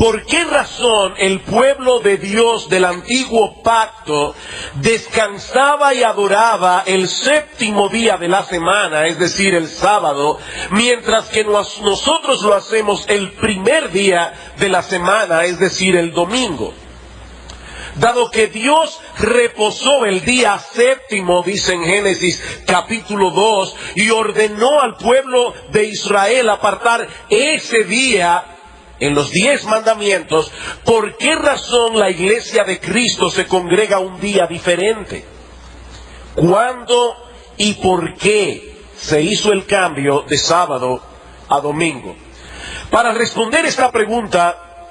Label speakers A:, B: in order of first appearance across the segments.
A: ¿Por qué razón el pueblo de Dios del antiguo pacto descansaba y adoraba el séptimo día de la semana, es decir, el sábado, mientras que nosotros lo hacemos el primer día de la semana, es decir, el domingo? Dado que Dios reposó el día séptimo, dice en Génesis capítulo 2, y ordenó al pueblo de Israel apartar ese día en los 10 mandamientos, ¿por qué razón la iglesia de Cristo se congrega un día diferente? ¿Cuándo y por qué se hizo el cambio de sábado a domingo? Para responder esta pregunta,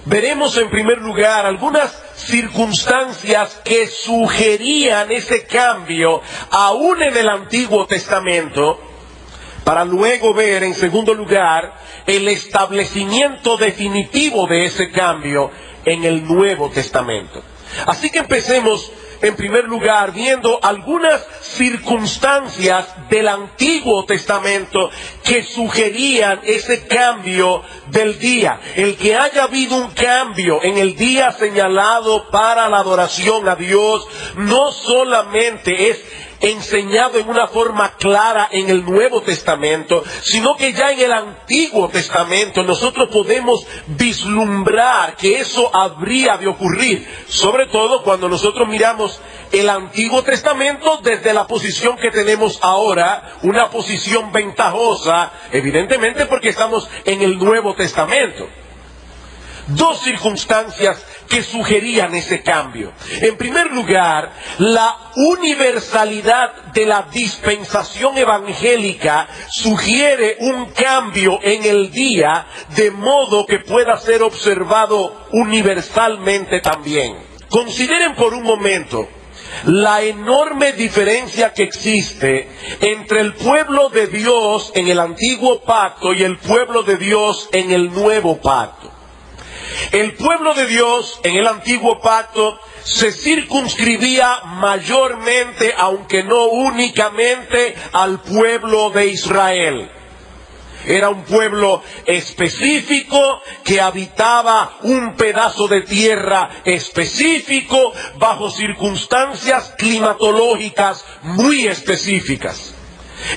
A: veremos en primer lugar algunas circunstancias que sugerían ese cambio aún en el Antiguo Testamento, para luego ver en segundo lugar el establecimiento definitivo de ese cambio en el Nuevo Testamento. Así que empecemos en primer lugar viendo algunas circunstancias del Antiguo Testamento que sugerían ese cambio del día. El que haya habido un cambio en el día señalado para la adoración a Dios no solamente es enseñado en una forma clara en el Nuevo Testamento, sino que ya en el Antiguo Testamento nosotros podemos vislumbrar que eso habría de ocurrir, sobre todo cuando nosotros miramos el Antiguo Testamento desde la posición que tenemos ahora, una posición ventajosa, evidentemente porque estamos en el Nuevo Testamento. Dos circunstancias que sugerían ese cambio. En primer lugar, la universalidad de la dispensación evangélica sugiere un cambio en el día, de modo que pueda ser observado universalmente también. Consideren por un momento la enorme diferencia que existe entre el pueblo de Dios en el Antiguo Pacto y el pueblo de Dios en el Nuevo Pacto. El pueblo de Dios en el Antiguo Pacto se circunscribía mayormente, aunque no únicamente, al pueblo de Israel. Era un pueblo específico que habitaba un pedazo de tierra específico bajo circunstancias climatológicas muy específicas.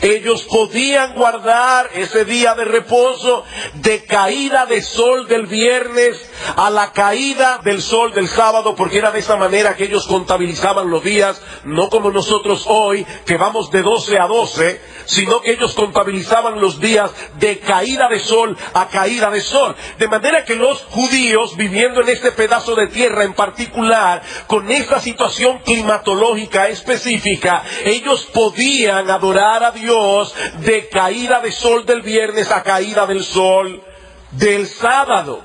A: Ellos podían guardar ese día de reposo de caída de sol del viernes a la caída del sol del sábado, porque era de esa manera que ellos contabilizaban los días, no como nosotros hoy, que vamos de 12 a 12, sino que ellos contabilizaban los días de caída de sol a caída de sol. De manera que los judíos, viviendo en este pedazo de tierra en particular, con esta situación climatológica específica, ellos podían adorar a Dios de caída de sol del viernes a caída del sol del sábado.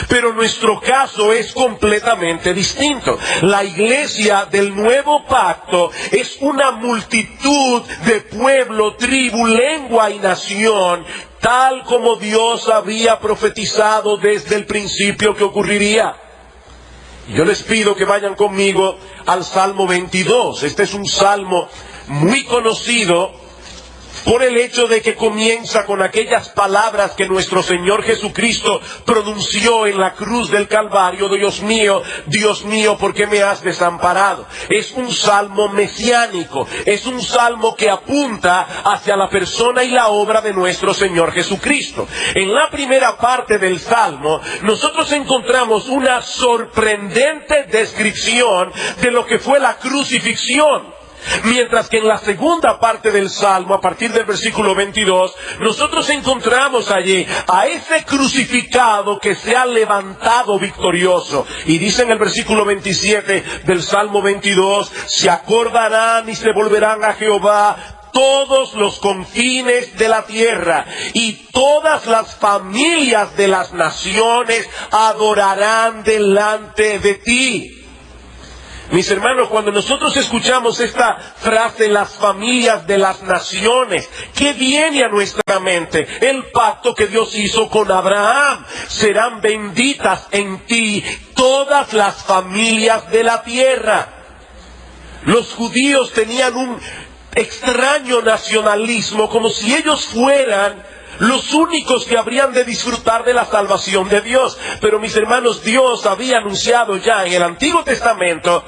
A: Pero nuestro caso es completamente distinto. La iglesia del Nuevo Pacto es una multitud de pueblo, tribu, lengua y nación, tal como Dios había profetizado desde el principio que ocurriría. Yo les pido que vayan conmigo al Salmo 22. Este es un salmo muy conocido por el hecho de que comienza con aquellas palabras que nuestro Señor Jesucristo pronunció en la cruz del Calvario: Dios mío, ¿por qué me has desamparado? Es un salmo mesiánico, es un salmo que apunta hacia la persona y la obra de nuestro Señor Jesucristo. En la primera parte del salmo, nosotros encontramos una sorprendente descripción de lo que fue la crucifixión. Mientras que en la segunda parte del Salmo, a partir del versículo 22, nosotros encontramos allí a ese crucificado que se ha levantado victorioso. Y dice en el versículo 27 del Salmo 22, se acordarán y se volverán a Jehová todos los confines de la tierra, y todas las familias de las naciones adorarán delante de ti. Mis hermanos, cuando nosotros escuchamos esta frase, las familias de las naciones, ¿qué viene a nuestra mente? El pacto que Dios hizo con Abraham. Serán benditas en ti todas las familias de la tierra. Los judíos tenían un extraño nacionalismo, como si ellos fueran los únicos que habrían de disfrutar de la salvación de Dios. Pero mis hermanos, Dios había anunciado ya en el Antiguo Testamento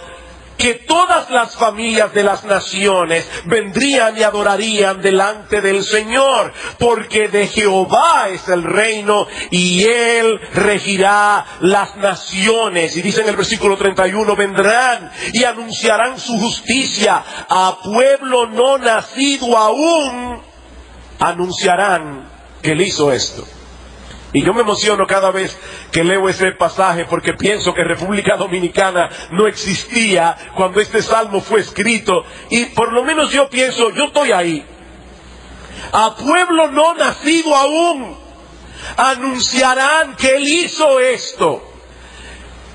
A: que todas las familias de las naciones vendrían y adorarían delante del Señor, porque de Jehová es el reino y Él regirá las naciones. Y dice en el versículo 31, vendrán y anunciarán su justicia a pueblo no nacido aún, anunciarán que Él hizo esto. Y yo me emociono cada vez que leo ese pasaje, porque pienso que República Dominicana no existía cuando este salmo fue escrito. Y por lo menos yo pienso, yo estoy ahí. A pueblo no nacido aún, anunciarán que Él hizo esto.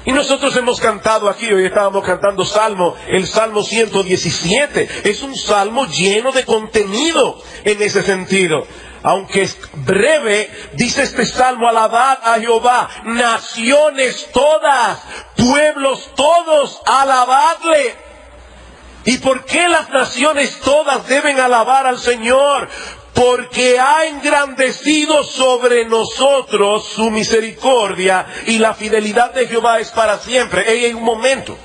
A: Y nosotros hemos cantado aquí, hoy estábamos cantando el Salmo 117. Es un salmo lleno de contenido en ese sentido. Aunque es breve, dice este salmo, alabad a Jehová, naciones todas, pueblos todos, alabadle. ¿Y por qué las naciones todas deben alabar al Señor? Porque ha engrandecido sobre nosotros su misericordia, y la fidelidad de Jehová es para siempre. Hay un momento.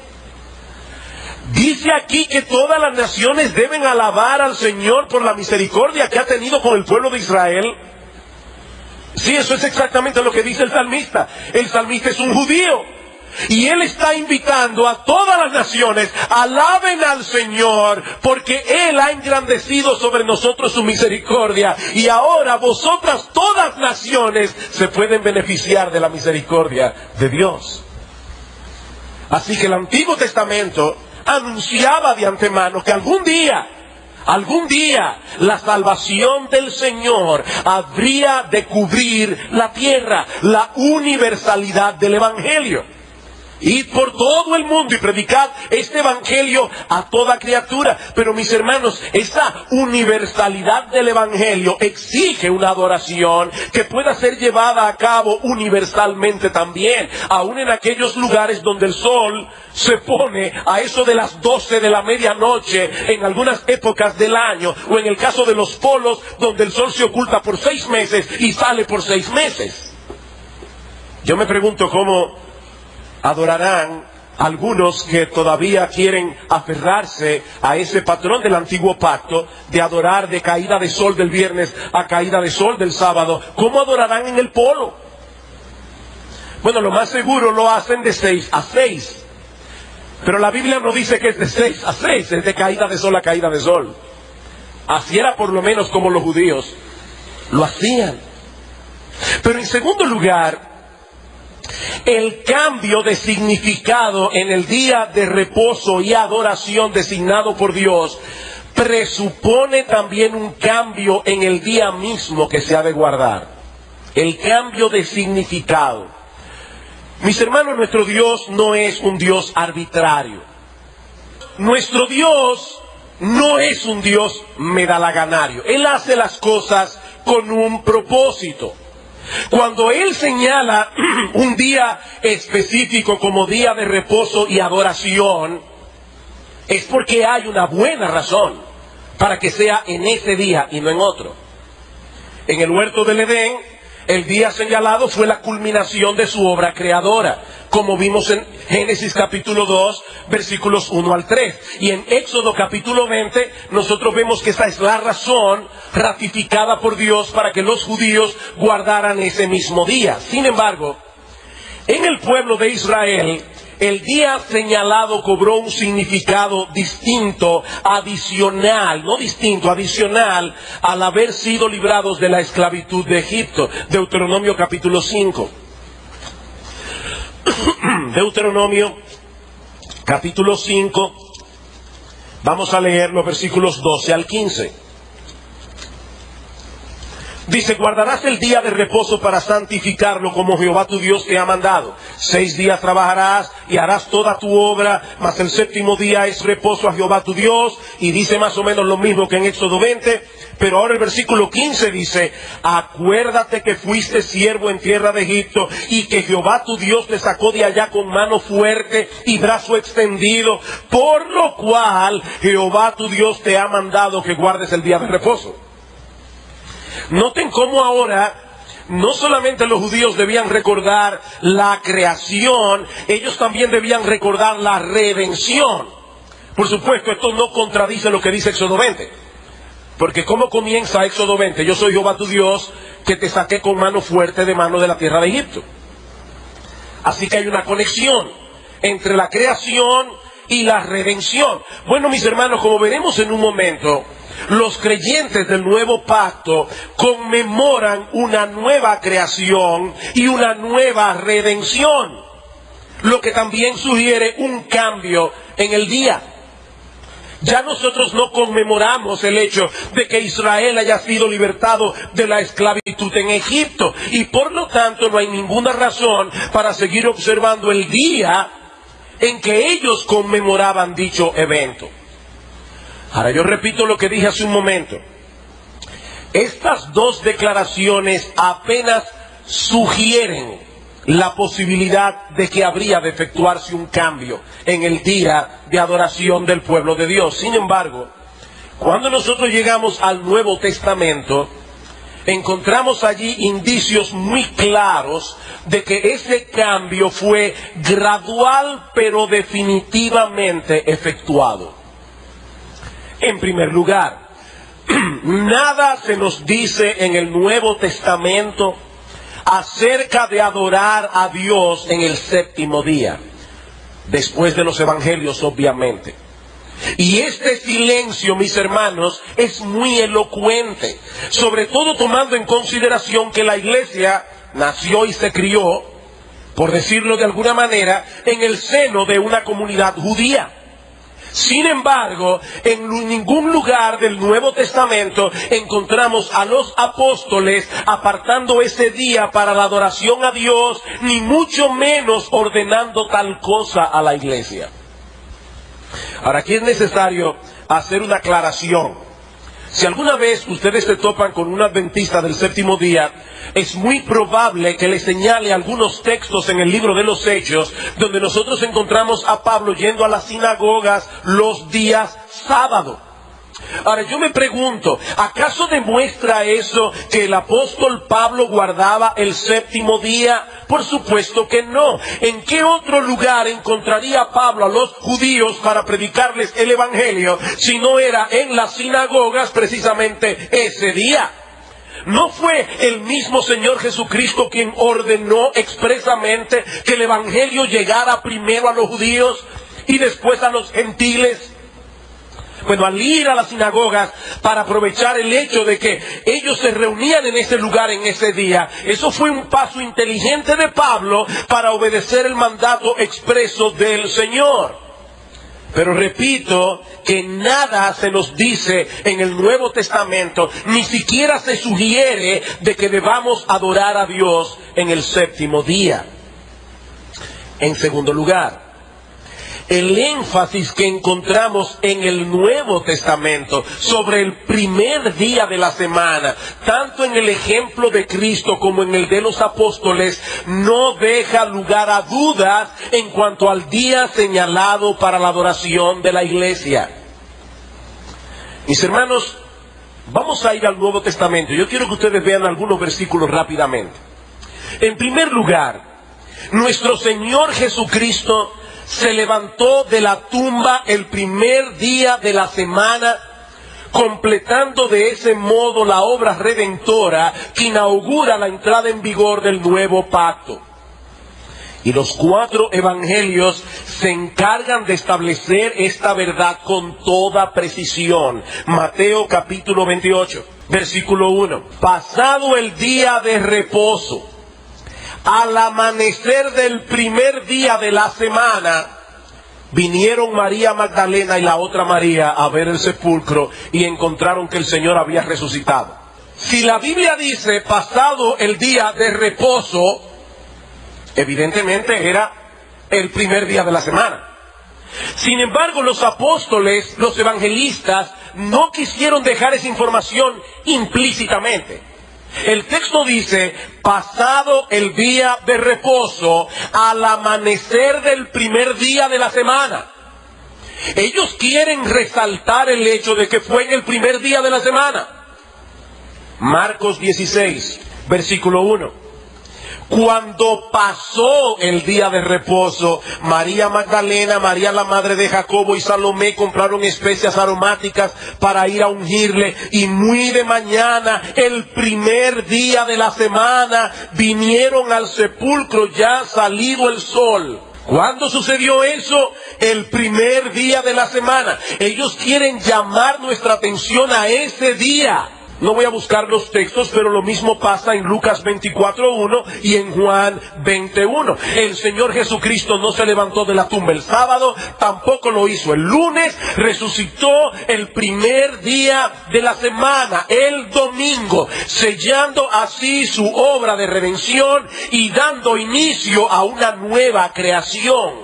A: Dice aquí que todas las naciones deben alabar al Señor por la misericordia que ha tenido con el pueblo de Israel. Sí, eso es exactamente lo que dice el salmista. El salmista es un judío, y él está invitando a todas las naciones, alaben al Señor, porque Él ha engrandecido sobre nosotros su misericordia, y ahora vosotras, todas naciones, se pueden beneficiar de la misericordia de Dios. Así que el Antiguo Testamento anunciaba de antemano que algún día, la salvación del Señor habría de cubrir la tierra, la universalidad del Evangelio. Id por todo el mundo y predicad este evangelio a toda criatura. Pero mis hermanos, esta universalidad del evangelio exige una adoración que pueda ser llevada a cabo universalmente también, aún en aquellos lugares donde el sol se pone a eso de las 12 de la medianoche en algunas épocas del año, o en el caso de los polos, donde el sol se oculta por 6 meses y sale por 6 meses. Yo me pregunto cómo adorarán algunos que todavía quieren aferrarse a ese patrón del antiguo pacto de adorar de caída de sol del viernes a caída de sol del sábado. ¿Cómo adorarán en el polo? Bueno, lo más seguro lo hacen de 6 a 6. Pero la Biblia no dice que es de 6 a 6, es de caída de sol a caída de sol. Así era por lo menos como los judíos lo hacían. Pero en segundo lugar, el cambio de significado en el día de reposo y adoración designado por Dios presupone también un cambio en el día mismo que se ha de guardar. El cambio de significado. Mis hermanos, nuestro Dios no es un Dios arbitrario. Nuestro Dios no es un Dios medalaganario. Él hace las cosas con un propósito. Cuando Él señala un día específico como día de reposo y adoración, es porque hay una buena razón para que sea en ese día y no en otro. En el huerto del Edén, el día señalado fue la culminación de su obra creadora, como vimos en Génesis capítulo 2, versículos 1 al 3. Y en Éxodo capítulo 20, nosotros vemos que esa es la razón ratificada por Dios para que los judíos guardaran ese mismo día. Sin embargo, en el pueblo de Israel, el día señalado cobró un significado distinto, adicional al haber sido librados de la esclavitud de Egipto. Deuteronomio capítulo 5. Deuteronomio capítulo 5, vamos a leer los versículos 12 al 15. Dice: guardarás el día de reposo para santificarlo, como Jehová tu Dios te ha mandado. 6 días trabajarás y harás toda tu obra, mas el 7º día es reposo a Jehová tu Dios. Y dice más o menos lo mismo que en Éxodo 20, pero ahora el versículo 15 dice: acuérdate que fuiste siervo en tierra de Egipto, y que Jehová tu Dios te sacó de allá con mano fuerte y brazo extendido, por lo cual Jehová tu Dios te ha mandado que guardes el día de reposo. Noten cómo ahora no solamente los judíos debían recordar la creación, ellos también debían recordar la redención. Por supuesto, esto no contradice lo que dice Éxodo 20. Porque ¿cómo comienza Éxodo 20? Yo soy Jehová tu Dios, que te saqué con mano fuerte de mano de la tierra de Egipto. Así que hay una conexión entre la creación y la redención. Bueno, mis hermanos, como veremos en un momento, los creyentes del nuevo pacto conmemoran una nueva creación y una nueva redención, lo que también sugiere un cambio en el día. Ya nosotros no conmemoramos el hecho de que Israel haya sido libertado de la esclavitud en Egipto, y por lo tanto no hay ninguna razón para seguir observando el día en que ellos conmemoraban dicho evento. Ahora yo repito lo que dije hace un momento. Estas dos declaraciones apenas sugieren la posibilidad de que habría de efectuarse un cambio en el día de adoración del pueblo de Dios. Sin embargo, cuando nosotros llegamos al Nuevo Testamento, encontramos allí indicios muy claros de que ese cambio fue gradual pero definitivamente efectuado. En primer lugar, nada se nos dice en el Nuevo Testamento acerca de adorar a Dios en el séptimo día, después de los evangelios, obviamente. Y este silencio, mis hermanos, es muy elocuente, sobre todo tomando en consideración que la iglesia nació y se crió, por decirlo de alguna manera, en el seno de una comunidad judía. Sin embargo, en ningún lugar del Nuevo Testamento encontramos a los apóstoles apartando ese día para la adoración a Dios, ni mucho menos ordenando tal cosa a la iglesia. Ahora, aquí es necesario hacer una aclaración. Si alguna vez ustedes se topan con un adventista del séptimo día, es muy probable que les señale algunos textos en el libro de los Hechos, donde nosotros encontramos a Pablo yendo a las sinagogas los días sábado. Ahora yo me pregunto, ¿acaso demuestra eso que el apóstol Pablo guardaba el séptimo día? Por supuesto que no. ¿En qué otro lugar encontraría Pablo a los judíos para predicarles el evangelio si no era en las sinagogas precisamente ese día? ¿No fue el mismo Señor Jesucristo quien ordenó expresamente que el evangelio llegara primero a los judíos y después a los gentiles? Bueno, al ir a las sinagogas para aprovechar el hecho de que ellos se reunían en ese lugar en ese día, eso fue un paso inteligente de Pablo para obedecer el mandato expreso del Señor. Pero repito que nada se nos dice en el Nuevo Testamento, ni siquiera se sugiere de que debamos adorar a Dios en el séptimo día. En segundo lugar, el énfasis que encontramos en el Nuevo Testamento sobre el primer día de la semana, tanto en el ejemplo de Cristo como en el de los apóstoles, no deja lugar a dudas en cuanto al día señalado para la adoración de la iglesia. Mis hermanos, vamos a ir al Nuevo Testamento. Yo quiero que ustedes vean algunos versículos rápidamente. En primer lugar, nuestro Señor Jesucristo se levantó de la tumba el primer día de la semana, completando de ese modo la obra redentora que inaugura la entrada en vigor del nuevo pacto. Y los 4 evangelios se encargan de establecer esta verdad con toda precisión. Mateo capítulo 28, versículo 1. Pasado el día de reposo, al amanecer del primer día de la semana, vinieron María Magdalena y la otra María a ver el sepulcro y encontraron que el Señor había resucitado. Si la Biblia dice pasado el día de reposo, evidentemente era el primer día de la semana. Sin embargo, los apóstoles, los evangelistas, no quisieron dejar esa información implícitamente. El texto dice, pasado el día de reposo, al amanecer del primer día de la semana. Ellos quieren resaltar el hecho de que fue en el primer día de la semana. Marcos 16, versículo 1. Cuando pasó el día de reposo, María Magdalena, María la madre de Jacobo y Salomé compraron especias aromáticas para ir a ungirle. Y muy de mañana, el primer día de la semana, vinieron al sepulcro ya salido el sol. ¿Cuándo sucedió eso? El primer día de la semana. Ellos quieren llamar nuestra atención a ese día. No voy a buscar los textos, pero lo mismo pasa en Lucas 24:1 y en Juan 20:1. El Señor Jesucristo no se levantó de la tumba el sábado, tampoco lo hizo el lunes, resucitó el primer día de la semana, el domingo, sellando así su obra de redención y dando inicio a una nueva creación.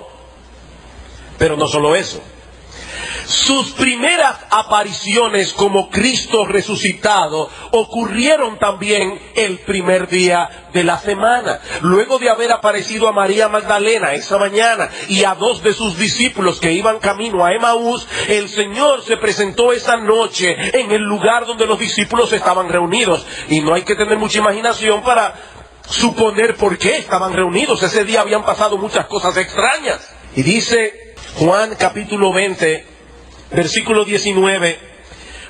A: Pero no solo eso. Sus primeras apariciones como Cristo resucitado ocurrieron también el primer día de la semana. Luego de haber aparecido a María Magdalena esa mañana y a 2 de sus discípulos que iban camino a Emaús, el Señor se presentó esa noche en el lugar donde los discípulos estaban reunidos. Y no hay que tener mucha imaginación para suponer por qué estaban reunidos. Ese día habían pasado muchas cosas extrañas. Y dice Juan capítulo 20, versículo 19,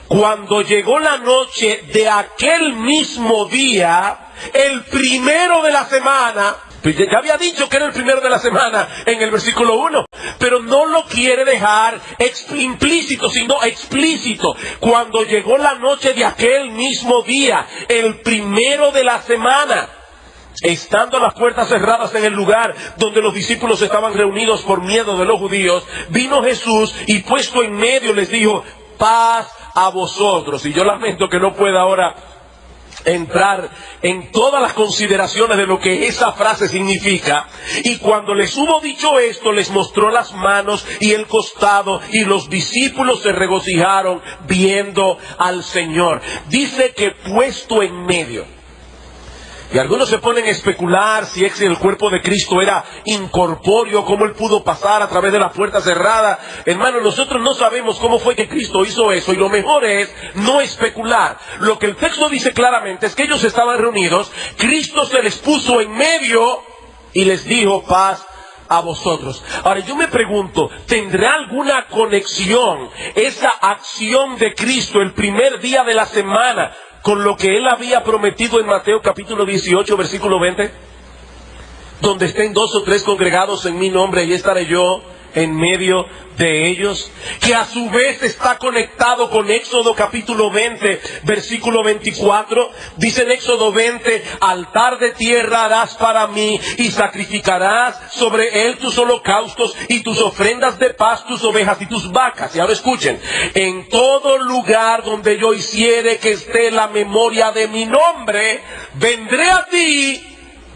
A: cuando llegó la noche de aquel mismo día, el primero de la semana, pues ya había dicho que era el primero de la semana en el versículo 1, pero no lo quiere dejar implícito, sino explícito. Cuando llegó la noche de aquel mismo día, el primero de la semana, estando las puertas cerradas en el lugar donde los discípulos estaban reunidos por miedo de los judíos, vino Jesús y puesto en medio les dijo, paz a vosotros. Y yo lamento que no pueda ahora entrar en todas las consideraciones de lo que esa frase significa. Y cuando les hubo dicho esto, les mostró las manos y el costado, y los discípulos se regocijaron viendo al Señor. Dice que puesto en medio. Y algunos se ponen a especular si el cuerpo de Cristo era incorpóreo, cómo Él pudo pasar a través de la puerta cerrada. Hermano, nosotros no sabemos cómo fue que Cristo hizo eso, y lo mejor es no especular. Lo que el texto dice claramente es que ellos estaban reunidos, Cristo se les puso en medio y les dijo, paz a vosotros. Ahora yo me pregunto, ¿tendrá alguna conexión esa acción de Cristo el primer día de la semana con lo que Él había prometido en Mateo capítulo 18, versículo 20? Donde estén 2 o 3 congregados en mi nombre, ahí estaré yo en medio de ellos, que a su vez está conectado con Éxodo capítulo 20, versículo 24. Dice en Éxodo 20, altar de tierra harás para mí, y sacrificarás sobre él tus holocaustos y tus ofrendas de paz, tus ovejas y tus vacas. Y ahora escuchen, en todo lugar donde yo hiciere que esté la memoria de mi nombre, vendré a ti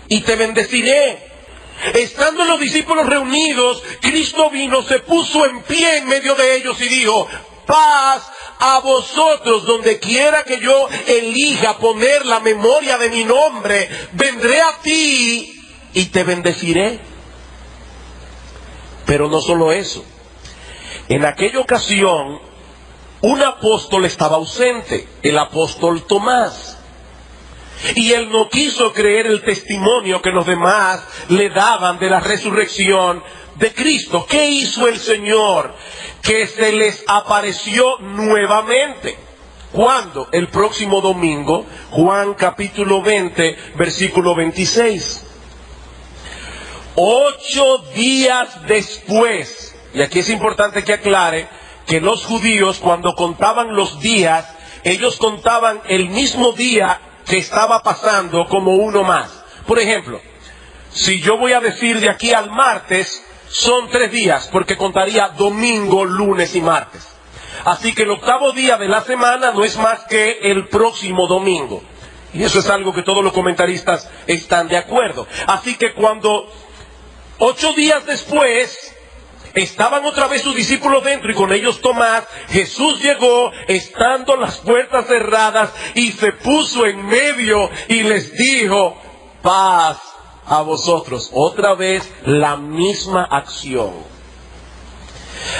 A: y te bendeciré. Estando los discípulos reunidos, Cristo vino, se puso en pie en medio de ellos y dijo, paz a vosotros. Donde quiera que yo elija poner la memoria de mi nombre, vendré a ti y te bendeciré. Pero no solo eso. En aquella ocasión, un apóstol estaba ausente, el apóstol Tomás. Y él no quiso creer el testimonio que los demás le daban de la resurrección de Cristo. ¿Qué hizo el Señor? Que se les apareció nuevamente. ¿Cuándo? El próximo domingo, Juan capítulo 20, versículo 26. 8 días después, y aquí es importante que aclare que los judíos, cuando contaban los días, ellos contaban el mismo día que estaba pasando como uno más. Por ejemplo, si yo voy a decir de aquí al martes, son 3 días, porque contaría domingo, lunes y martes. Así que el 8º día de la semana no es más que el próximo domingo. Y eso es algo que todos los comentaristas están de acuerdo. Así que cuando 8 días después estaban otra vez sus discípulos dentro y con ellos Tomás, Jesús llegó estando las puertas cerradas y se puso en medio y les dijo, paz a vosotros. Otra vez la misma acción.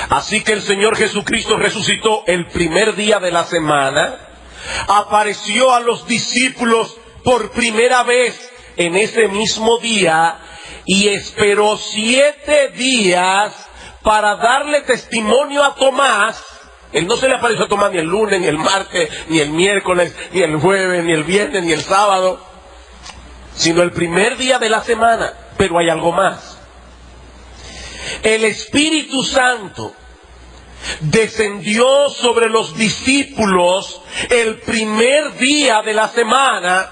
A: Así que el Señor Jesucristo resucitó el primer día de la semana, apareció a los discípulos por primera vez en ese mismo día y esperó 7 días para darle testimonio a Tomás. Él no se le apareció a Tomás ni el lunes, ni el martes, ni el miércoles, ni el jueves, ni el viernes, ni el sábado, sino el primer día de la semana. Pero hay algo más. El Espíritu Santo descendió sobre los discípulos el primer día de la semana,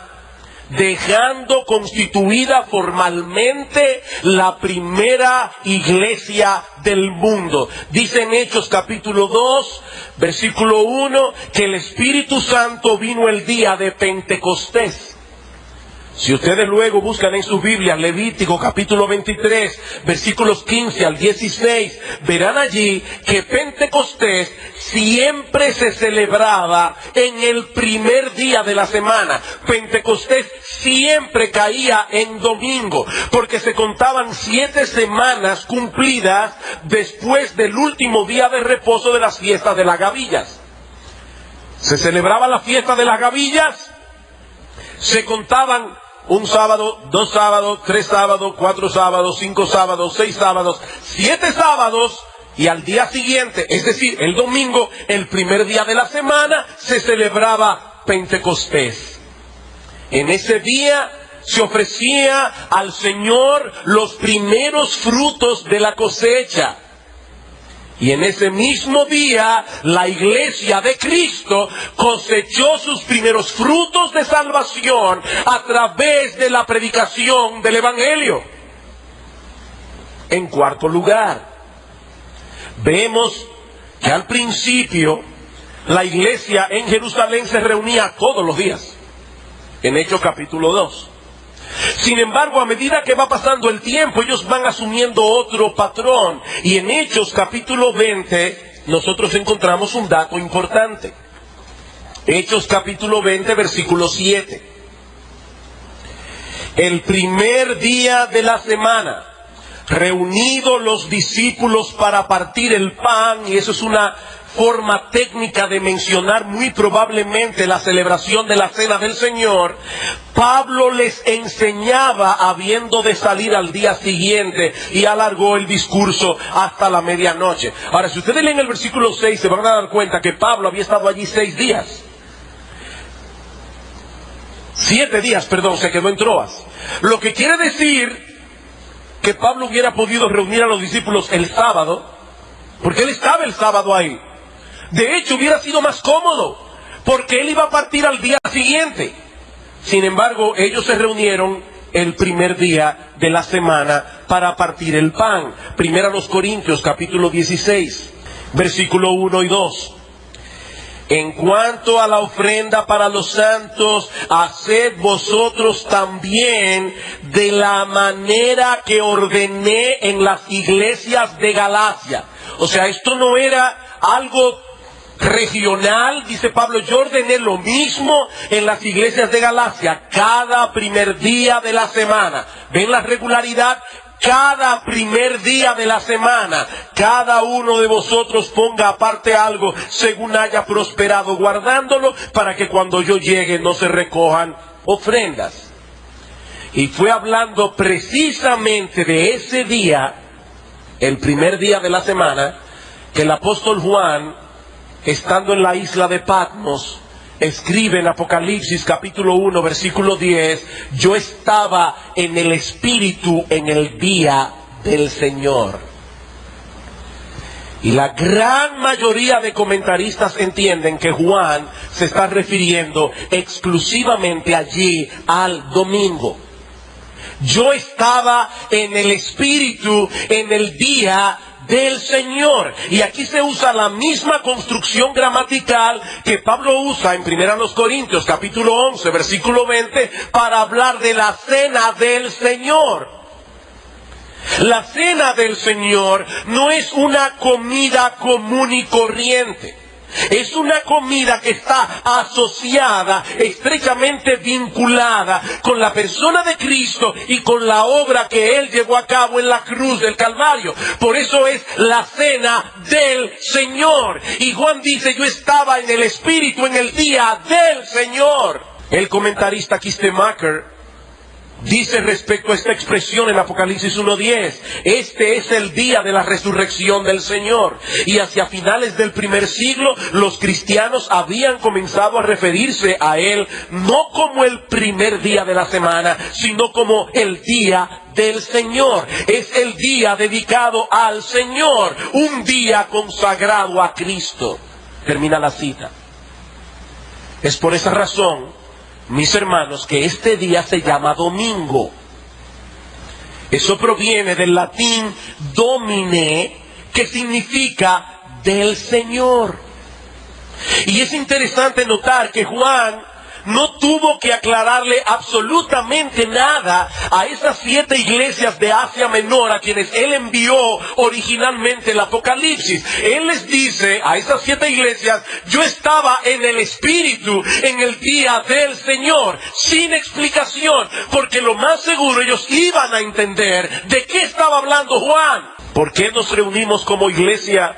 A: dejando constituida formalmente la primera iglesia del mundo. Dice en Hechos capítulo 2, versículo 1, que el Espíritu Santo vino el día de Pentecostés. Si ustedes luego buscan en sus Biblias Levítico capítulo 23, versículos 15 al 16, verán allí que Pentecostés siempre se celebraba en el primer día de la semana. Pentecostés siempre caía en domingo, porque se contaban 7 semanas cumplidas después del último día de reposo de las fiestas de las gavillas. Se celebraba la fiesta de las gavillas, se contaban 1 sábado, 2 sábados, 3 sábados, 4 sábados, 5 sábados, 6 sábados, 7 sábados, y al día siguiente, es decir, el domingo, el primer día de la semana, se celebraba Pentecostés. En ese día se ofrecía al Señor los primeros frutos de la cosecha. Y en ese mismo día, la iglesia de Cristo cosechó sus primeros frutos de salvación a través de la predicación del Evangelio. En cuarto lugar, vemos que al principio la iglesia en Jerusalén se reunía todos los días, en Hechos capítulo 2. Sin embargo, a medida que va pasando el tiempo, ellos van asumiendo otro patrón. Y en Hechos capítulo 20, nosotros encontramos un dato importante. Hechos capítulo 20, versículo 7. El primer día de la semana, reunidos los discípulos para partir el pan, y eso es una forma técnica de mencionar muy probablemente la celebración de la Cena del Señor, Pablo les enseñaba habiendo de salir al día siguiente y alargó el discurso hasta la medianoche. Ahora, si ustedes leen el versículo 6, se van a dar cuenta que Pablo había estado allí 6 días. 7 días, perdón, se quedó en Troas. Lo que quiere decir que Pablo hubiera podido reunir a los discípulos el sábado, porque él estaba el sábado ahí. De hecho, hubiera sido más cómodo, porque él iba a partir al día siguiente. Sin embargo, ellos se reunieron el primer día de la semana para partir el pan. Primera a los Corintios, capítulo 16, versículo 1 y 2. En cuanto a la ofrenda para los santos, haced vosotros también de la manera que ordené en las iglesias de Galacia. O sea, esto no era algo regional, dice Pablo, yo ordené lo mismo en las iglesias de Galacia, cada primer día de la semana. ¿Ven la regularidad? Cada primer día de la semana, cada uno de vosotros ponga aparte algo según haya prosperado, guardándolo para que cuando yo llegue no se recojan ofrendas. Y fue hablando precisamente de ese día, el primer día de la semana, que el apóstol Juan, estando en la isla de Patmos, escribe en Apocalipsis capítulo 1 versículo 10, yo estaba en el Espíritu en el día del Señor. Y la gran mayoría de comentaristas entienden que Juan se está refiriendo exclusivamente allí al domingo. Yo estaba en el Espíritu en el día del Señor. Y aquí se usa la misma construcción gramatical que Pablo usa en 1 Corintios capítulo 11 versículo 20 para hablar de la cena del Señor. La cena del Señor no es una comida común y corriente. Es una comida que está asociada, estrechamente vinculada con la persona de Cristo y con la obra que Él llevó a cabo en la cruz del Calvario. Por eso es la cena del Señor. Y Juan dice, yo estaba en el Espíritu en el día del Señor. El comentarista Kistemaker dice respecto a esta expresión en Apocalipsis 1:10, este es el día de la resurrección del Señor. Y hacia finales del primer siglo, los cristianos habían comenzado a referirse a Él no como el primer día de la semana, sino como el día del Señor. Es el día dedicado al Señor, un día consagrado a Cristo. Termina la cita. Es por esa razón, mis hermanos, que este día se llama domingo. Eso proviene del latín domine, que significa del Señor. Y es interesante notar que Juan no tuvo que aclararle absolutamente nada a esas 7 iglesias de Asia Menor a quienes él envió originalmente el Apocalipsis. Él les dice a esas 7 iglesias, yo estaba en el Espíritu en el día del Señor, sin explicación, porque lo más seguro ellos iban a entender de qué estaba hablando Juan. ¿Por qué nos reunimos como iglesia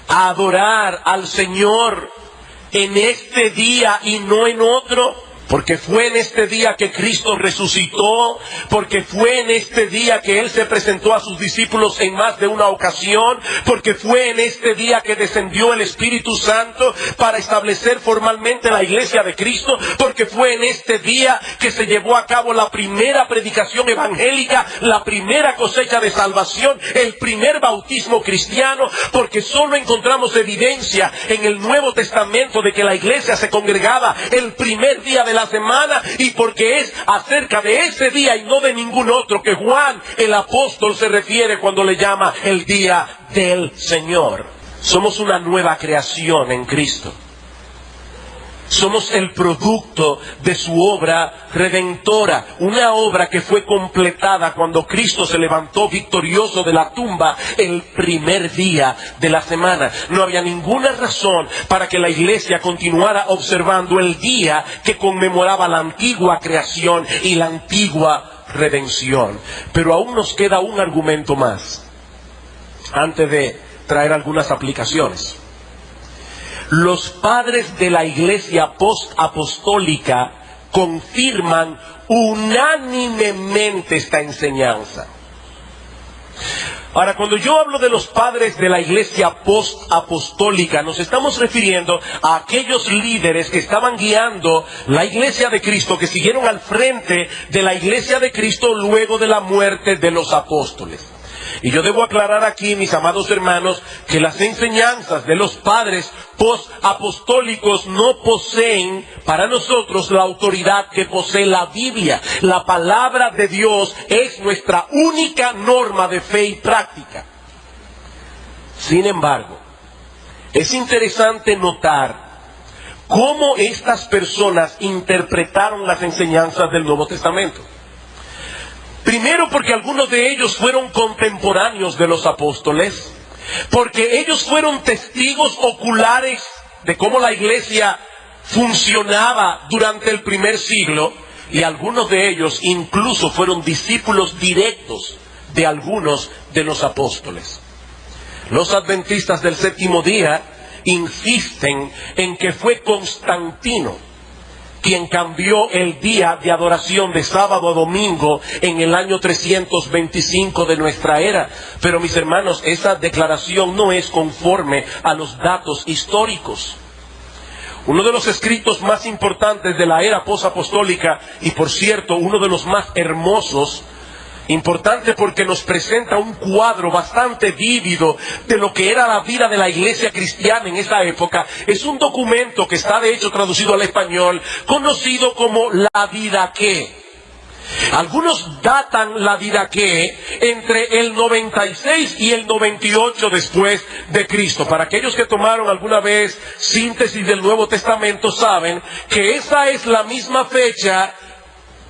A: a adorar al Señor en este día y no en otro? Porque fue en este día que Cristo resucitó, porque fue en este día que Él se presentó a sus discípulos en más de una ocasión, porque fue en este día que descendió el Espíritu Santo para establecer formalmente la iglesia de Cristo, porque fue en este día que se llevó a cabo la primera predicación evangélica, la primera cosecha de salvación, el primer bautismo cristiano, porque solo encontramos evidencia en el Nuevo Testamento de que la iglesia se congregaba el primer día de la semana, y porque es acerca de ese día y no de ningún otro que Juan el apóstol se refiere cuando le llama el día del Señor. Somos una nueva creación en Cristo. Somos el producto de su obra redentora, una obra que fue completada cuando Cristo se levantó victorioso de la tumba el primer día de la semana. No había ninguna razón para que la iglesia continuara observando el día que conmemoraba la antigua creación y la antigua redención. Pero aún nos queda un argumento más, antes de traer algunas aplicaciones. Los padres de la iglesia post-apostólica confirman unánimemente esta enseñanza. Ahora, cuando yo hablo de los padres de la iglesia post-apostólica, nos estamos refiriendo a aquellos líderes que estaban guiando la iglesia de Cristo, que siguieron al frente de la iglesia de Cristo luego de la muerte de los apóstoles. Y yo debo aclarar aquí, mis amados hermanos, que las enseñanzas de los padres post-apostólicos no poseen para nosotros la autoridad que posee la Biblia. La palabra de Dios es nuestra única norma de fe y práctica. Sin embargo, es interesante notar cómo estas personas interpretaron las enseñanzas del Nuevo Testamento. Primero, porque algunos de ellos fueron contemporáneos de los apóstoles, porque ellos fueron testigos oculares de cómo la iglesia funcionaba durante el primer siglo, y algunos de ellos incluso fueron discípulos directos de algunos de los apóstoles. Los adventistas del séptimo día insisten en que fue Constantino quien cambió el día de adoración de sábado a domingo en el año 325 de nuestra era. Pero mis hermanos, esa declaración no es conforme a los datos históricos. Uno de los escritos más importantes de la era posapostólica, y por cierto, uno de los más hermosos, importante porque nos presenta un cuadro bastante vívido de lo que era la vida de la iglesia cristiana en esa época. Es un documento que está de hecho traducido al español, conocido como La Didaqué. Algunos datan la Didaqué entre el 96 y el 98 después de Cristo. Para aquellos que tomaron alguna vez síntesis del Nuevo Testamento saben que esa es la misma fecha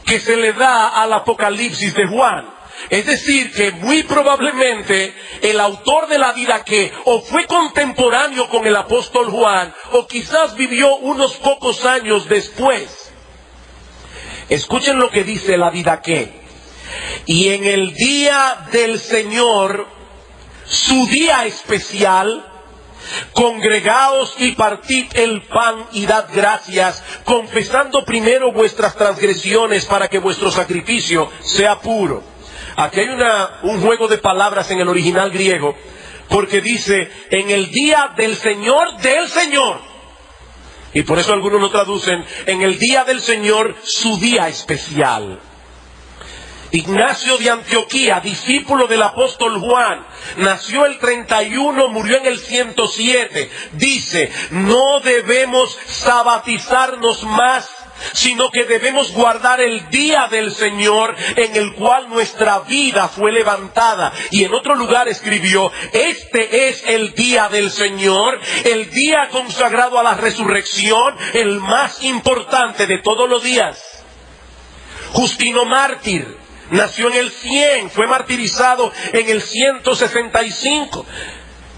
A: que se le da al Apocalipsis de Juan. Es decir, que muy probablemente el autor de la Didaqué o fue contemporáneo con el apóstol Juan, o quizás vivió unos pocos años después. Escuchen lo que dice la Didaqué. Y en el día del Señor, su día especial, congregaos y partid el pan y dad gracias, confesando primero vuestras transgresiones para que vuestro sacrificio sea puro. Aquí hay un juego de palabras en el original griego, porque dice, en el día del Señor, y por eso algunos lo traducen, en el día del Señor, su día especial. Ignacio de Antioquía, discípulo del apóstol Juan, nació el 31, murió en el 107. Dice, no debemos sabatizarnos más, sino que debemos guardar el día del Señor en el cual nuestra vida fue levantada. Y en otro lugar escribió, este es el día del Señor, el día consagrado a la resurrección, el más importante de todos los días. Justino mártir, nació en el 100, fue martirizado en el 165.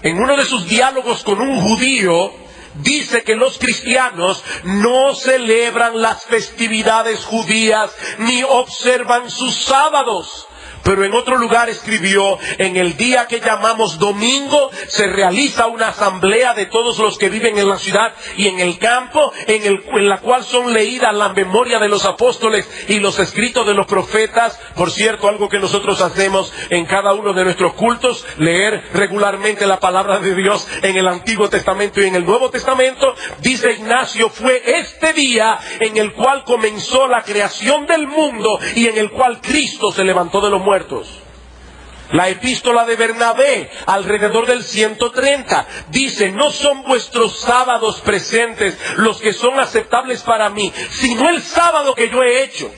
A: En uno de sus diálogos con un judío, dice que los cristianos no celebran las festividades judías ni observan sus sábados. Pero en otro lugar escribió, en el día que llamamos domingo, se realiza una asamblea de todos los que viven en la ciudad y en el campo, en la cual son leídas la memoria de los apóstoles y los escritos de los profetas. Por cierto, algo que nosotros hacemos en cada uno de nuestros cultos, leer regularmente la palabra de Dios en el Antiguo Testamento y en el Nuevo Testamento. Dice Ignacio, fue este día en el cual comenzó la creación del mundo y en el cual Cristo se levantó de los muertos. La epístola de Bernabé, alrededor del 130, dice, no son vuestros sábados presentes los que son aceptables para mí, sino el sábado que yo he hecho.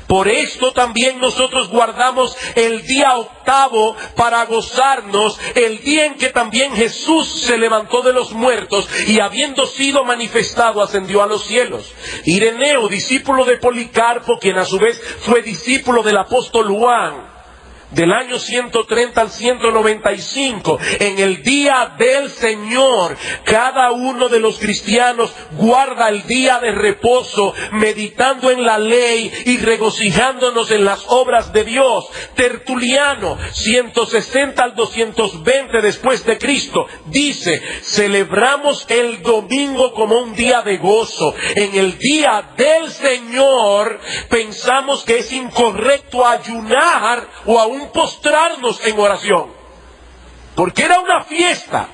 A: Por esto también nosotros guardamos el día octavo para gozarnos, el día en que también Jesús se levantó de los muertos y habiendo sido manifestado ascendió a los cielos. Ireneo, discípulo de Policarpo, quien a su vez fue discípulo del apóstol Juan, del año 130 al 195, en el día del Señor, cada uno de los cristianos guarda el día de reposo, meditando en la ley y regocijándonos en las obras de Dios. Tertuliano, 160 al 220 después de Cristo, dice, celebramos el domingo como un día de gozo. En el día del Señor pensamos que es incorrecto ayunar o aún postrarnos en oración, porque era una fiesta.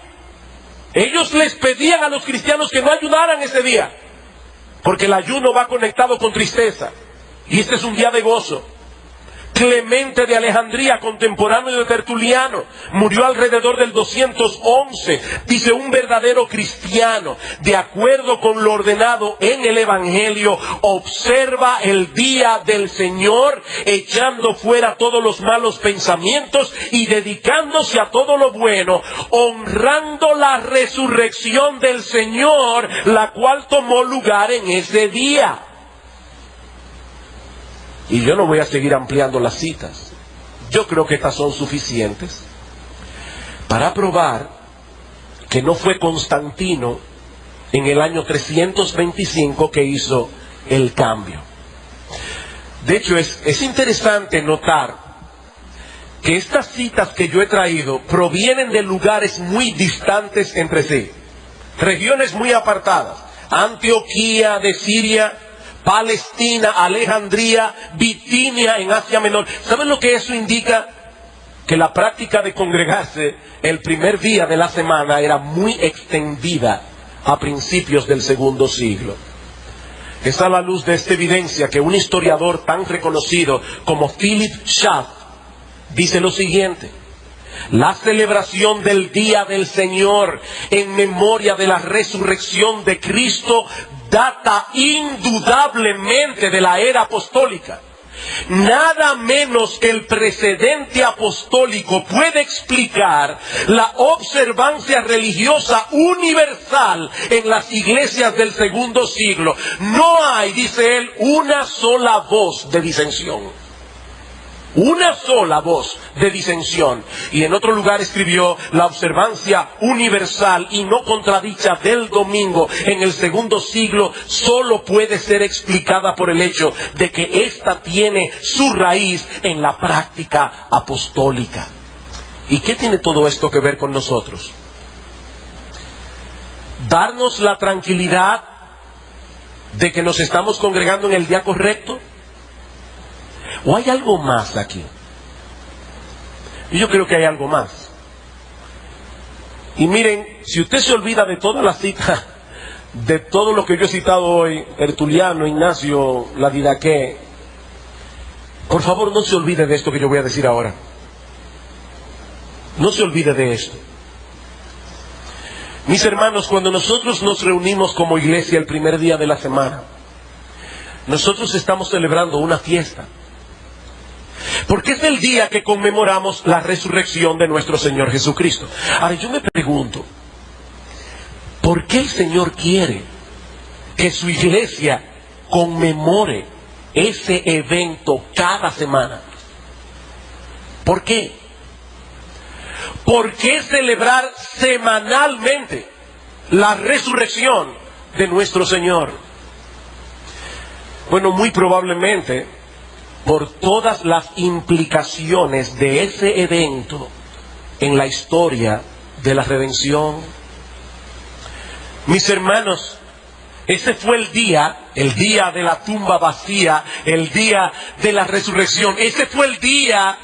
A: Ellos les pedían a los cristianos que no ayunaran ese día, porque el ayuno va conectado con tristeza, y este es un día de gozo. Clemente de Alejandría, contemporáneo de Tertuliano, murió alrededor del 211. Dice, un verdadero cristiano, de acuerdo con lo ordenado en el Evangelio, observa el día del Señor, echando fuera todos los malos pensamientos y dedicándose a todo lo bueno, honrando la resurrección del Señor, la cual tomó lugar en ese día. Y yo no voy a seguir ampliando las citas. Yo creo que estas son suficientes para probar que no fue Constantino en el año 325 que hizo el cambio. De hecho, es interesante notar que estas citas que yo he traído provienen de lugares muy distantes entre sí, regiones muy apartadas. Antioquía de Siria, Palestina, Alejandría, Bitinia en Asia Menor. ¿Saben lo que eso indica? Que la práctica de congregarse el primer día de la semana era muy extendida a principios del segundo siglo. Es a la luz de esta evidencia que un historiador tan reconocido como Philip Schaff dice lo siguiente: la celebración del Día del Señor en memoria de la resurrección de Cristo data indudablemente de la era apostólica. Nada menos que el precedente apostólico puede explicar la observancia religiosa universal en las iglesias del segundo siglo. No hay, dice él, una sola voz de disensión. Una sola voz de disensión. Y en otro lugar escribió: la observancia universal y no contradicha del domingo en el segundo siglo solo puede ser explicada por el hecho de que ésta tiene su raíz en la práctica apostólica. ¿Y qué tiene todo esto que ver con nosotros? Darnos la tranquilidad de que nos estamos congregando en el día correcto. ¿O hay algo más aquí? Y yo creo que hay algo más. Y miren, si usted se olvida de toda la cita, de todo lo que yo he citado hoy, Tertuliano, Ignacio, la Didaqué, por favor no se olvide de esto que yo voy a decir ahora. No se olvide de esto. Mis hermanos, cuando nosotros nos reunimos como iglesia el primer día de la semana, nosotros estamos celebrando una fiesta. Porque es el día que conmemoramos la resurrección de nuestro Señor Jesucristo. Ahora yo me pregunto, ¿por qué el Señor quiere que su iglesia conmemore ese evento cada semana? ¿Por qué? ¿Por qué celebrar semanalmente la resurrección de nuestro Señor? Bueno, muy probablemente por todas las implicaciones de ese evento en la historia de la redención. Mis hermanos, ese fue el día de la tumba vacía, el día de la resurrección. Ese fue el día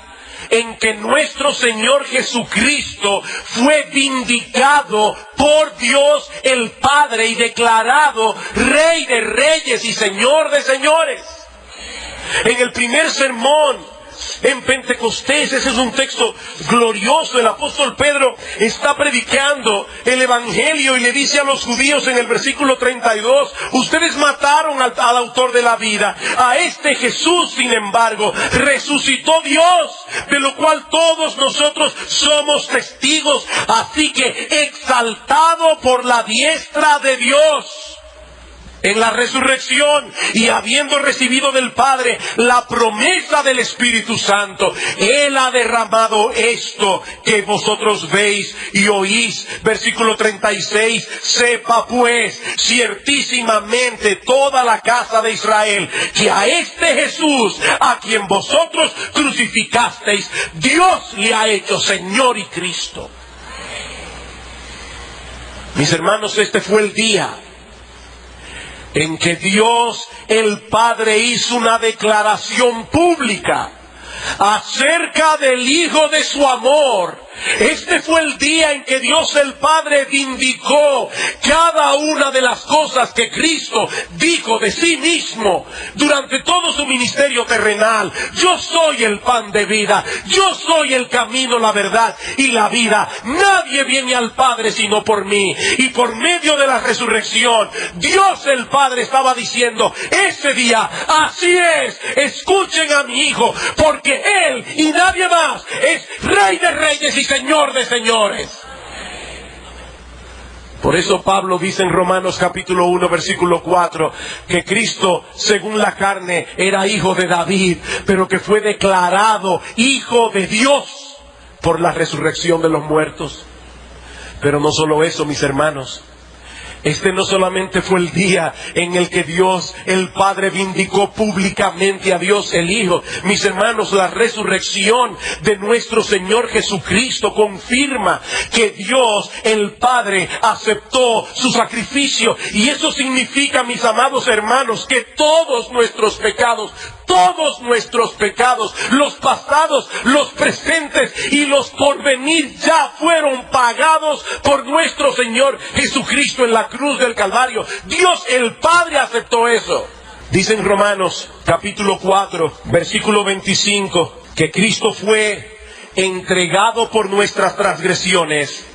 A: en que nuestro Señor Jesucristo fue vindicado por Dios el Padre y declarado Rey de Reyes y Señor de Señores. En el primer sermón en Pentecostés, ese es un texto glorioso, el apóstol Pedro está predicando el evangelio y le dice a los judíos en el versículo 32, ustedes mataron al autor de la vida, a este Jesús sin embargo resucitó Dios, de lo cual todos nosotros somos testigos, así que exaltado por la diestra de Dios en la resurrección y habiendo recibido del Padre la promesa del Espíritu Santo, Él ha derramado esto que vosotros veis y oís. Versículo 36, sepa pues ciertísimamente toda la casa de Israel que a este Jesús, a quien vosotros crucificasteis, Dios le ha hecho Señor y Cristo. Mis hermanos, este fue el día en que Dios el Padre hizo una declaración pública acerca del Hijo de su amor. Este fue el día en que Dios el Padre vindicó cada una de las cosas que Cristo dijo de sí mismo durante todo su ministerio terrenal. Yo soy el pan de vida, yo soy el camino, la verdad y la vida. Nadie viene al Padre sino por mí. Y por medio de la resurrección, Dios el Padre estaba diciendo, ese día, así es, escuchen a mi Hijo, porque Él y nadie más es Rey de Reyes y Señor de señores. Por eso Pablo dice en Romanos capítulo 1 versículo 4 que Cristo según la carne era hijo de David, pero que fue declarado hijo de Dios por la resurrección de los muertos. Pero no solo eso, mis hermanos. Este no solamente fue el día en el que Dios el Padre vindicó públicamente a Dios el Hijo. Mis hermanos, la resurrección de nuestro Señor Jesucristo confirma que Dios el Padre aceptó su sacrificio. Y eso significa, mis amados hermanos, que todos nuestros pecados, los pasados, los presentes y los por venir ya fueron pagados por nuestro Señor Jesucristo en la cruz del Calvario. Dios el Padre aceptó eso. Dice en Romanos capítulo 4, versículo 25, que Cristo fue entregado por nuestras transgresiones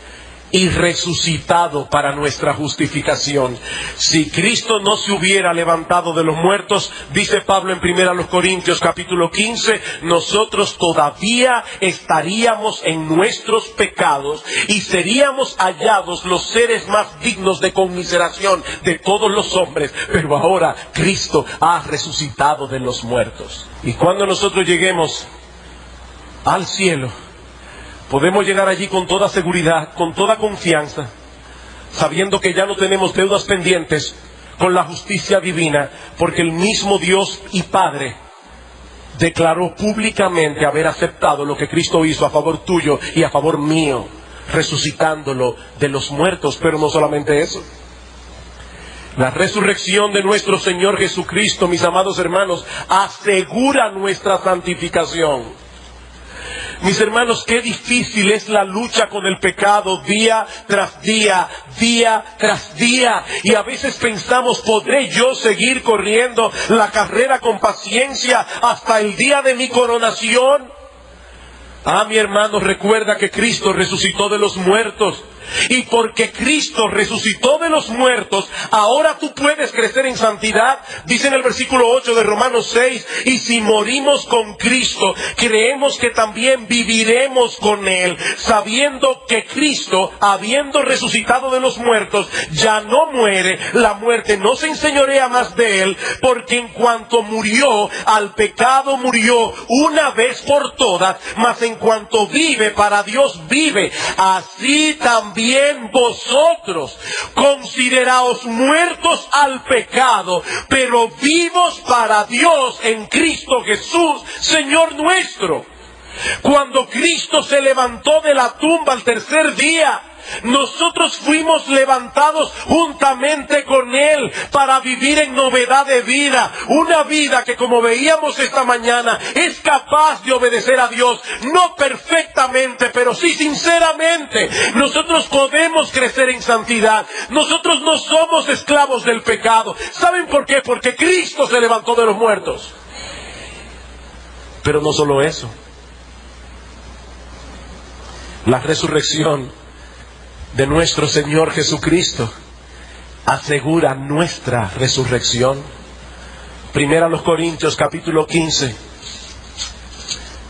A: y resucitado para nuestra justificación. Si Cristo no se hubiera levantado de los muertos, dice Pablo en 1 Corintios capítulo 15, nosotros todavía estaríamos en nuestros pecados y seríamos hallados los seres más dignos de conmiseración de todos los hombres. Pero ahora Cristo ha resucitado de los muertos. Y cuando nosotros lleguemos al cielo, podemos llegar allí con toda seguridad, con toda confianza, sabiendo que ya no tenemos deudas pendientes con la justicia divina, porque el mismo Dios y Padre declaró públicamente haber aceptado lo que Cristo hizo a favor tuyo y a favor mío, resucitándolo de los muertos. Pero no solamente eso, la resurrección de nuestro Señor Jesucristo, mis amados hermanos, asegura nuestra santificación. Mis hermanos, qué difícil es la lucha con el pecado día tras día, día tras día. Y a veces pensamos, ¿podré yo seguir corriendo la carrera con paciencia hasta el día de mi coronación? Ah, mi hermano, recuerda que Cristo resucitó de los muertos. Y porque Cristo resucitó de los muertos, ahora tú puedes crecer en santidad. Dice en el versículo 8 de Romanos 6, y si morimos con Cristo, creemos que también viviremos con Él, sabiendo que Cristo, habiendo resucitado de los muertos, ya no muere. La muerte no se enseñorea más de Él, porque en cuanto murió, al pecado murió una vez por todas, mas en cuanto vive, para Dios vive. Así también vosotros consideraos muertos al pecado, pero vivos para Dios en Cristo Jesús, Señor nuestro. Cuando Cristo se levantó de la tumba al tercer día, nosotros fuimos levantados juntamente con Él para vivir en novedad de vida. Una vida que, como veíamos esta mañana, es capaz de obedecer a Dios. No perfectamente, pero sí sinceramente. Nosotros podemos crecer en santidad. Nosotros no somos esclavos del pecado. ¿Saben por qué? Porque Cristo se levantó de los muertos. Pero no solo eso. La resurrección de nuestro Señor Jesucristo asegura nuestra resurrección. Primera a los Corintios capítulo 15,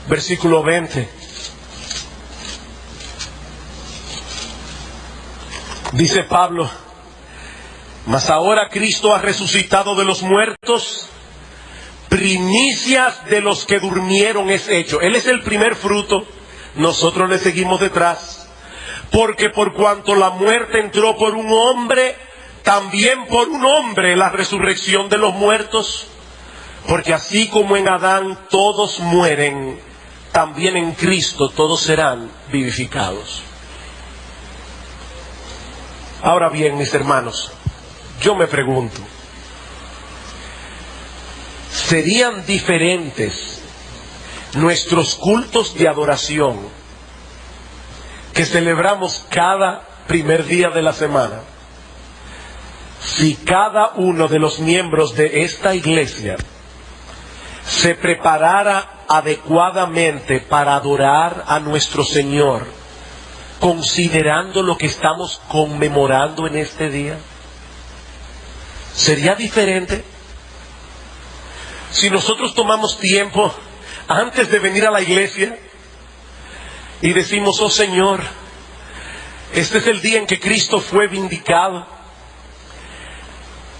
A: versículo 20. Dice Pablo: mas ahora Cristo ha resucitado de los muertos, primicias de los que durmieron es hecho. Él es el primer fruto, nosotros le seguimos detrás. Porque por cuanto la muerte entró por un hombre, también por un hombre la resurrección de los muertos. Porque así como en Adán todos mueren, también en Cristo todos serán vivificados. Ahora bien, mis hermanos, yo me pregunto, ¿serían diferentes nuestros cultos de adoración que celebramos cada primer día de la semana si cada uno de los miembros de esta iglesia se preparara adecuadamente para adorar a nuestro Señor, considerando lo que estamos conmemorando en este día? ¿Sería diferente si nosotros tomamos tiempo antes de venir a la iglesia y decimos: oh Señor, este es el día en que Cristo fue vindicado?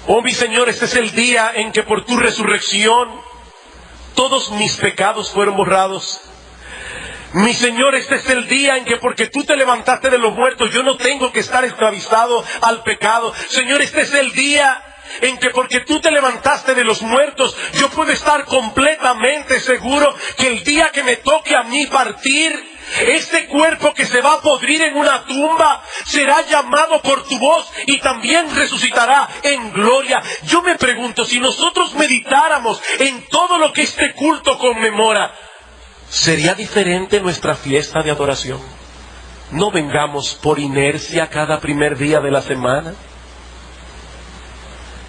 A: Oh mi Señor, este es el día en que por tu resurrección todos mis pecados fueron borrados. Mi Señor, este es el día en que porque tú te levantaste de los muertos, yo no tengo que estar esclavizado al pecado. Señor, este es el día en que porque tú te levantaste de los muertos, yo puedo estar completamente seguro que el día que me toque a mí partir, este cuerpo que se va a podrir en una tumba será llamado por tu voz y también resucitará en gloria. Yo me pregunto, si nosotros meditáramos en todo lo que este culto conmemora, ¿sería diferente nuestra fiesta de adoración? No vengamos por inercia cada primer día de la semana.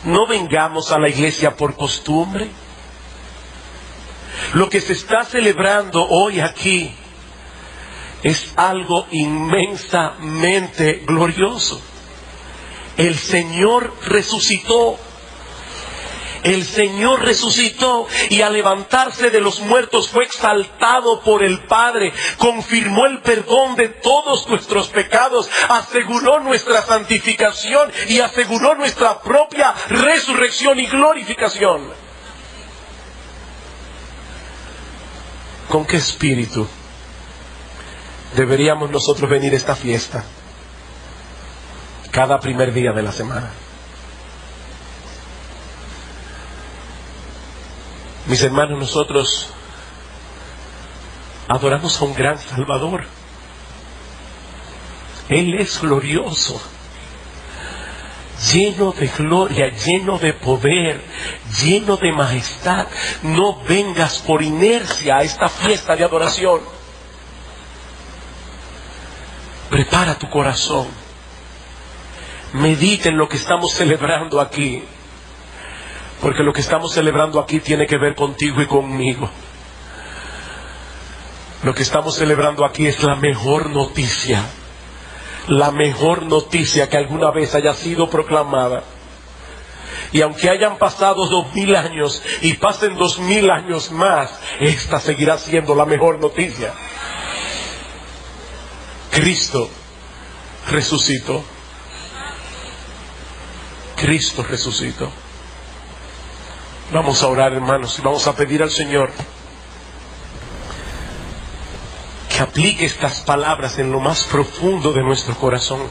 A: No vengamos a la iglesia por costumbre. Lo que se está celebrando hoy aquí es algo inmensamente glorioso. El Señor resucitó. El Señor resucitó y al levantarse de los muertos fue exaltado por el Padre, confirmó el perdón de todos nuestros pecados, aseguró nuestra santificación y aseguró nuestra propia resurrección y glorificación. ¿Con qué espíritu deberíamos nosotros venir a esta fiesta cada primer día de la semana. Mis hermanos, nosotros adoramos a un gran Salvador. Él es glorioso, lleno de gloria, lleno de poder, lleno de majestad. No vengas por inercia a esta fiesta de adoración. Prepara tu corazón. Medita en lo que estamos celebrando aquí. Porque lo que estamos celebrando aquí tiene que ver contigo y conmigo. Lo que estamos celebrando aquí es la mejor noticia. La mejor noticia que alguna vez haya sido proclamada. Y aunque hayan pasado 2000 años y pasen 2000 años más, esta seguirá siendo la mejor noticia. Cristo resucitó. Cristo resucitó. Vamos a orar, hermanos, y vamos a pedir al Señor que aplique estas palabras en lo más profundo de nuestro corazón.